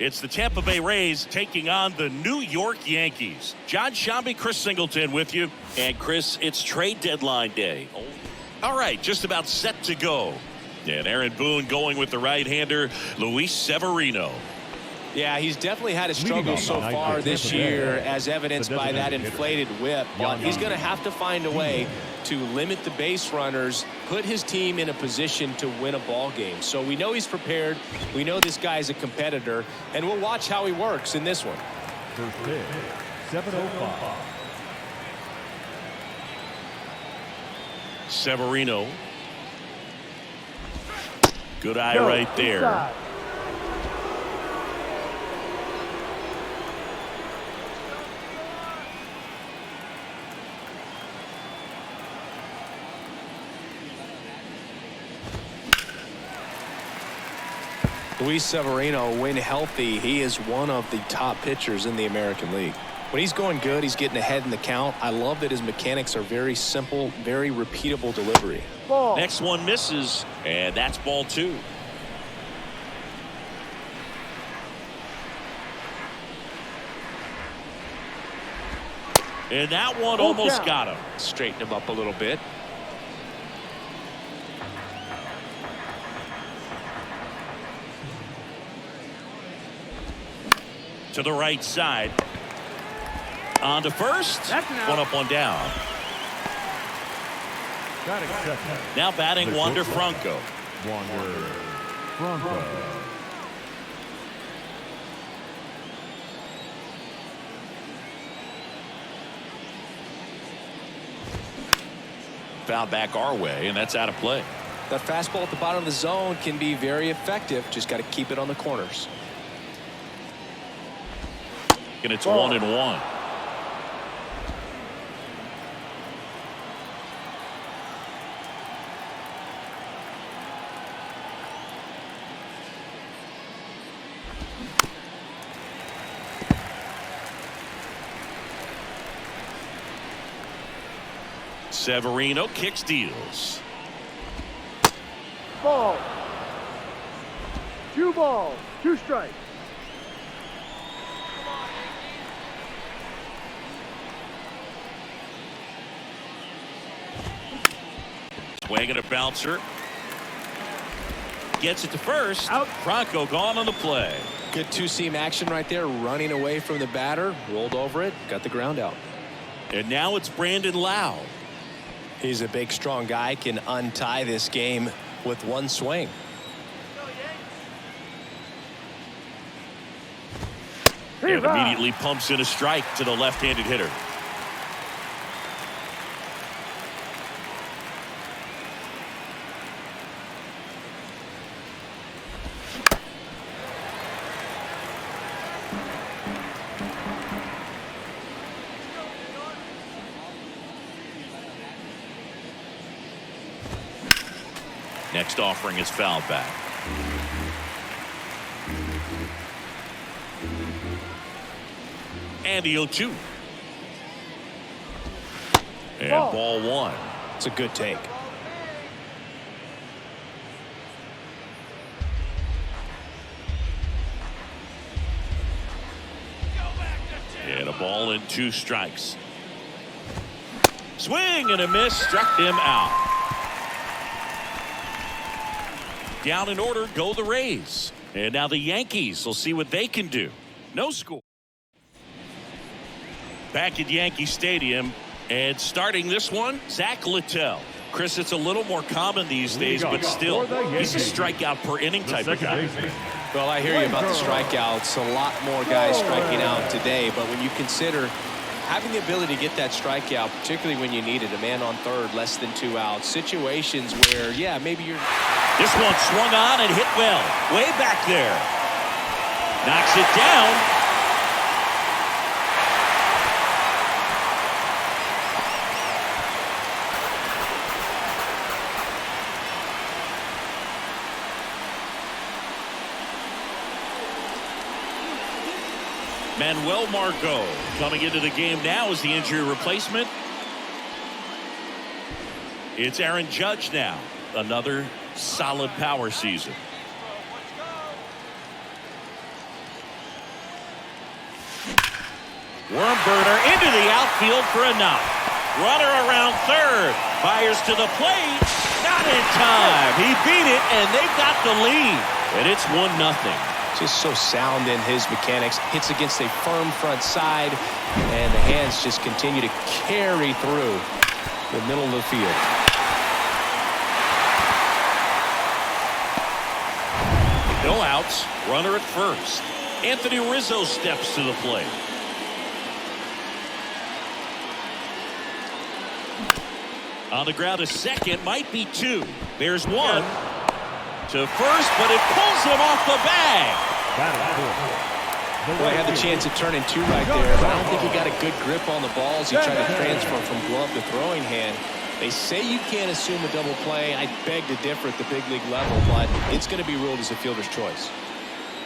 It's the Tampa Bay Rays taking on the New York Yankees. John Shambi, Chris Singleton with you. And Chris, it's trade deadline day. All right, just about set to go. And Aaron Boone going with the right-hander, Luis Severino. Yeah, he's definitely had a struggle so far this year, as evidenced by that inflated whip. But he's going to have to find a way to limit the base runners, put his team in a position to win a ball game. So we know he's prepared. We know this guy's a competitor, and we'll watch how he works in this one. First pitch, 7:05. Severino. Good eye right there. Luis Severino, when healthy, he is one of the top pitchers in the American League. When he's going good, he's getting ahead in the count. I love that his mechanics are very simple, very repeatable delivery. Ball. Next one misses, and that's ball 2. And that one almost got him. Straighten him up a little bit. To the right side. On to first. One up, one down. Now batting Wander Franco. Foul back our way, and that's out of play. That fastball at the bottom of the zone can be very effective. Just got to keep it on the corners. And it's 1-1. Severino kicks, deals. Ball. 2 balls, 2 strikes. Swinging a bouncer. Gets it to first. Out. Franco gone on the play. Good two-seam action right there, running away from the batter. Rolled over it, got the ground out. And now it's Brandon Lau. He's a big, strong guy, can untie this game with one swing. And immediately pumps in a strike to the left-handed hitter. Next offering is fouled back. And the 0-2. And ball 1. It's a good take. And a ball and 2 strikes. Swing and a miss, struck him out. Down in order go the Rays. And now the Yankees will see what they can do. No score. Back at Yankee Stadium, and starting this one, Zach Littell. Chris, it's a little more common these days, but still, he's a strikeout per inning type of guy. Well, I hear you about the strikeouts. A lot more guys striking out today, but when you consider having the ability to get that strikeout, particularly when you need it, a man on third, less than 2 outs, situations where, yeah, maybe you're... This one swung on and hit well. Way back there. Knocks it down. Manuel Margot coming into the game now as the injury replacement. It's Aaron Judge now. Another solid power season. Worm burner into the outfield for a knock. Runner around third. Fires to the plate. Not in time. He beat it, and they've got the lead. And it's 1-0. Just so sound in his mechanics. Hits against a firm front side, and the hands just continue to carry through the middle of the field. No outs. Runner at first. Anthony Rizzo steps to the plate. On the ground, a second, might be two. There's one. To first, but it pulls him off the bag. Boy, had the chance of turning two right there, but I don't think he got a good grip on the balls. He tried to transfer from glove to throwing hand. They say you can't assume a double play. I beg to differ at the big league level, but it's going to be ruled as a fielder's choice.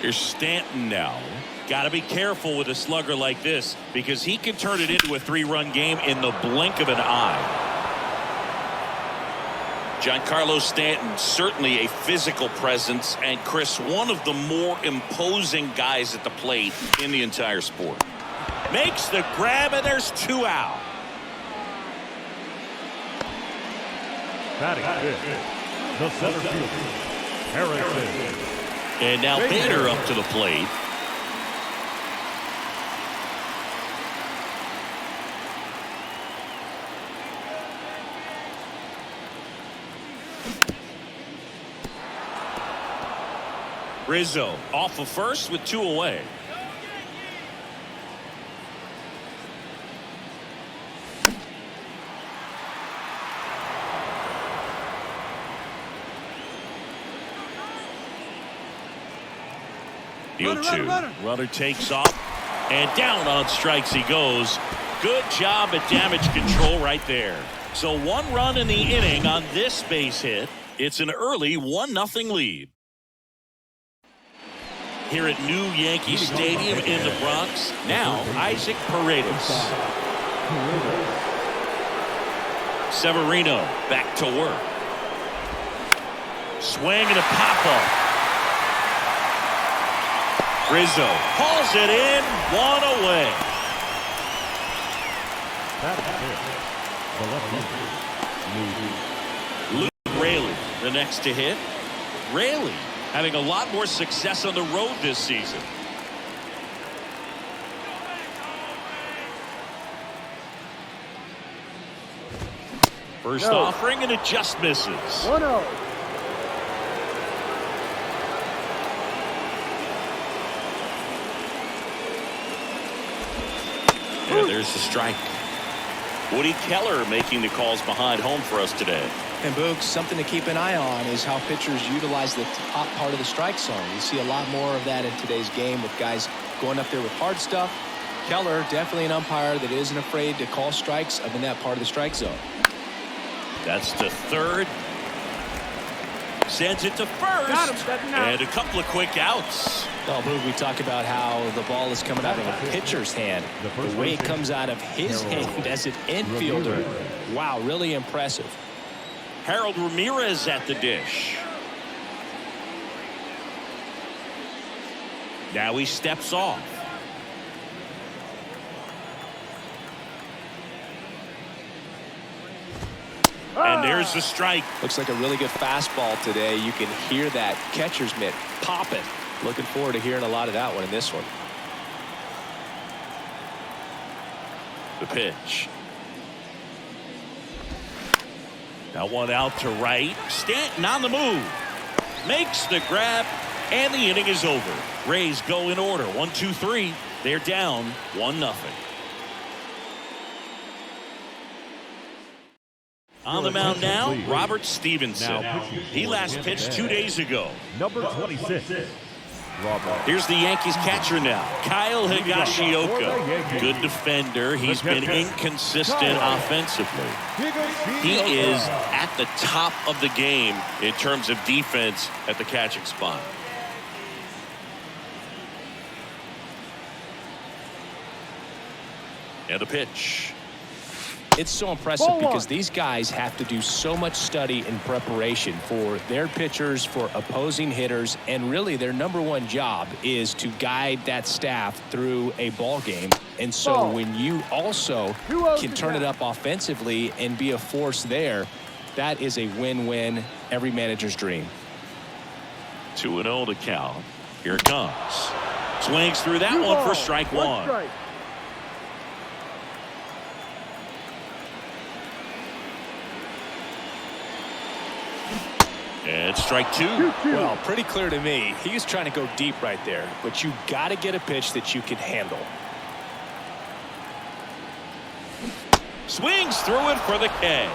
Here's Stanton now. Got to be careful with a slugger like this because he can turn it into a 3-run game in the blink of an eye. Giancarlo Stanton, certainly a physical presence, and Chris, one of the more imposing guys at the plate in the entire sport. Makes the grab, and there's 2 out. Batting fifth, the center fielder, Harrison. And now Bader up to the plate. Rizzo off of first with 2 away. The 0-2. Runner takes off and down on strikes he goes. Good job at damage control right there. So 1 run in the inning on this base hit. It's an early 1-0 lead. Here at New Yankee Stadium in the Bronx, now Isaac Paredes. Severino back to work. Swing and a pop-up. Rizzo hauls it in, 1 away. Luke Raley, the next to hit. Raley having a lot more success on the road this season. First offering and it just misses. 1-0. And there's the strike. Woody Keller making the calls behind home for us today. And Boog, something to keep an eye on is how pitchers utilize the top part of the strike zone. You see a lot more of that in today's game with guys going up there with hard stuff. Keller, definitely an umpire that isn't afraid to call strikes up in that part of the strike zone. That's to third. Sends it to first. And a couple of quick outs. Oh, Boog, we talk about how the ball is coming out of a pitcher's hand. The way it comes out of his hand as an infielder. Wow, really impressive. Harold Ramirez at the dish. Now he steps off. And there's the strike. Looks like a really good fastball today. You can hear that catcher's mitt popping. Looking forward to hearing a lot of that one in this one. The pitch. Now 1 out to right. Stanton on the move. Makes the grab, and the inning is over. Rays go in order. 1, 2, 3. They're down 1-0. On the mound now, Robert Stevenson. He last pitched 2 days ago. Number 26. Here's the Yankees catcher now, Kyle Higashioka. Good defender. He's been inconsistent offensively. He is at the top of the game in terms of defense at the catching spot. And the pitch. It's so impressive because these guys have to do so much study and preparation for their pitchers, for opposing hitters, and really their #1 job is to guide that staff through a ball game. And so when you also can turn it up offensively and be a force there, that is a win-win, every manager's dream. 2-0 to count. Here it comes. Swings through that one for strike one. And strike two. Well, pretty clear to me. He was trying to go deep right there, but you got to get a pitch that you can handle. Swings through it for the K.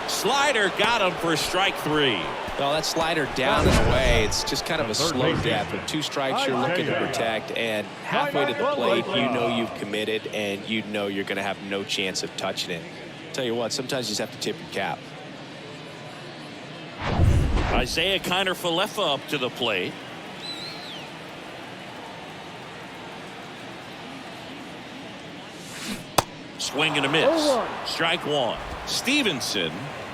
Slider got him for strike three. Well, that slider down and away, it's just kind of a slow death. With 2 strikes, you're looking to protect, and halfway to the plate, you know you've committed, and you know you're going to have no chance of touching it. Tell you what, sometimes you just have to tip your cap. Isaiah Kiner-Falefa up to the plate. Swing and a miss. Strike one. Stevenson,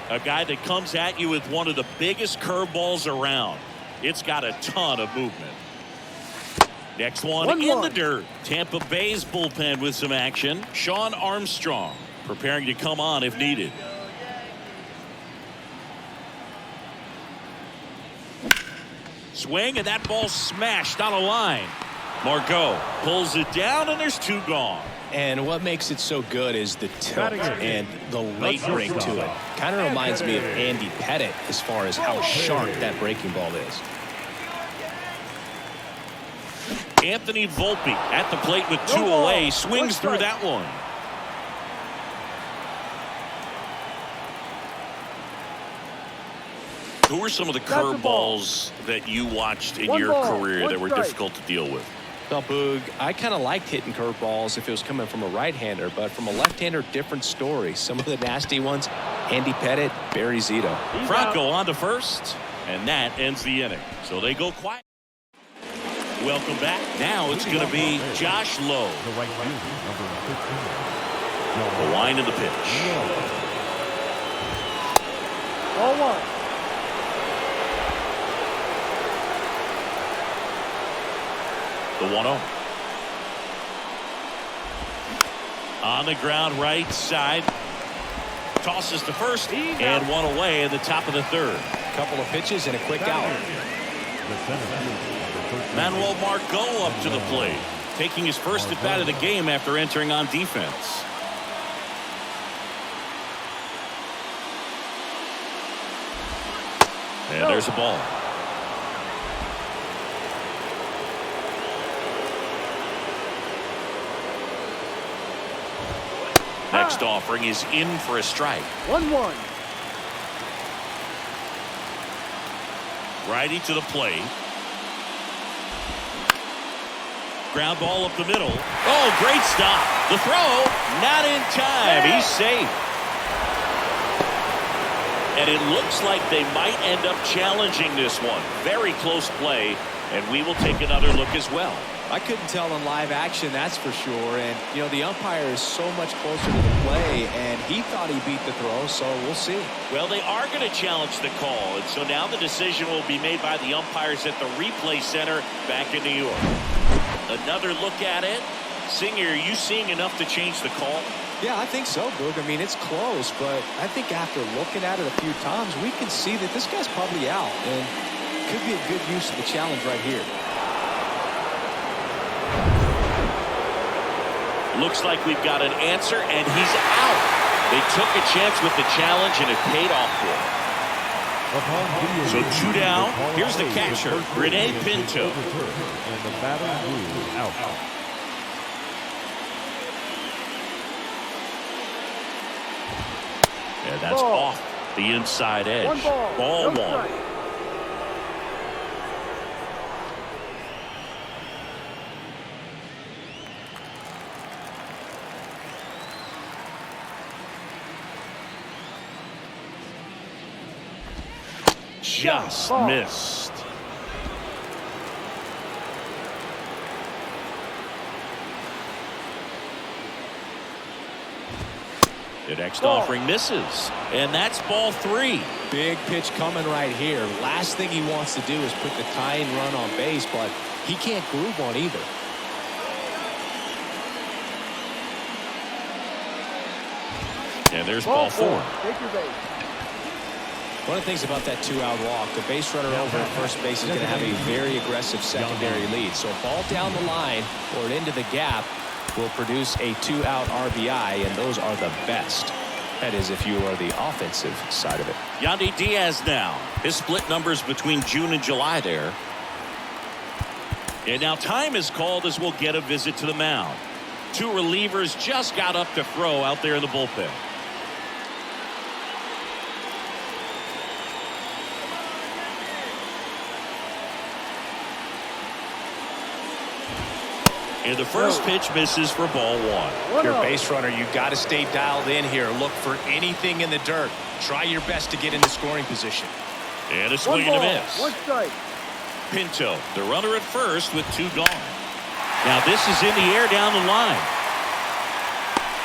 a guy that comes at you with one of the biggest curveballs around. It's got a ton of movement. Next one in the dirt. Tampa Bay's bullpen with some action. Sean Armstrong preparing to come on if needed. Swing, and that ball smashed on a line. Margot pulls it down, and there's 2 gone. And what makes it so good is the tilt and the late break to it. Kind of reminds me of Andy Pettit as far as how sharp that breaking ball is. Anthony Volpe at the plate with 2 away. Swings through that one. Who were some of the curveballs that you watched in your career that were difficult to deal with? Well, Boog, I kind of liked hitting curveballs if it was coming from a right-hander, but from a left-hander, different story. Some of the nasty ones, Andy Pettit, Barry Zito. Franco on to first, and that ends the inning. So they go quiet. Welcome back. Now it's going to be Josh Lowe. The line of the pitch. 0-1. The 1-0. On the ground, right side. Tosses to first, and 1 away in the top of the 3rd. Couple of pitches and a quick out. Manuel Margot up to the plate, taking his first at bat of the game after entering on defense. And there's a ball. Next offering is in for a strike. 1-1. Righty to the plate. Ground ball up the middle. Oh, great stop. The throw, not in time. He's safe. And it looks like they might end up challenging this one. Very close play, and we will take another look as well. I couldn't tell in live action, that's for sure. And, you know, the umpire is so much closer to the play, and he thought he beat the throw, so we'll see. Well, they are going to challenge the call, and so now the decision will be made by the umpires at the replay center back in New York. Another look at it. Singer, are you seeing enough to change the call? Yeah, I think so, Boog. I mean, it's close, but I think after looking at it a few times, we can see that this guy's probably out, and could be a good use of the challenge right here. Looks like we've got an answer, and he's out. They took a chance with the challenge, and it paid off for them. So 2 down. Here's the catcher, Rene Pinto. And the batter ruled out. And that's off the inside edge. Ball 1. Just missed. The next offering misses. And that's ball 3. Big pitch coming right here. Last thing he wants to do is put the tying run on base, but he can't groove one either. And there's ball 4. Take your base. One of the things about that 2-out walk, the base runner over at first base is going to have a very aggressive secondary lead. So a ball down the line or into the gap will produce a 2-out RBI, and those are the best. That is if you are the offensive side of it. Yandy Diaz now. His split numbers between June and July there. And now time is called as we'll get a visit to the mound. 2 relievers just got up to throw out there in the bullpen. And the first pitch misses for ball 1. Your base runner, you've got to stay dialed in here. Look for anything in the dirt. Try your best to get into scoring position. And a swing and a miss. 1 strike. Pinto, the runner at first with 2 gone. Now this is in the air down the line.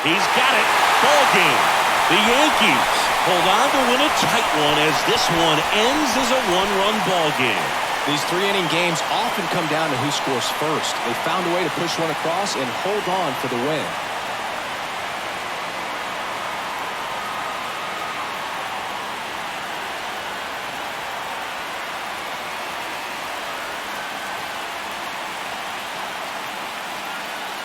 He's got it. Ball game. The Yankees hold on to win a tight one as this one ends as a 1-run ball game. These 3-inning games often come down to who scores first. They found a way to push one across and hold on for the win.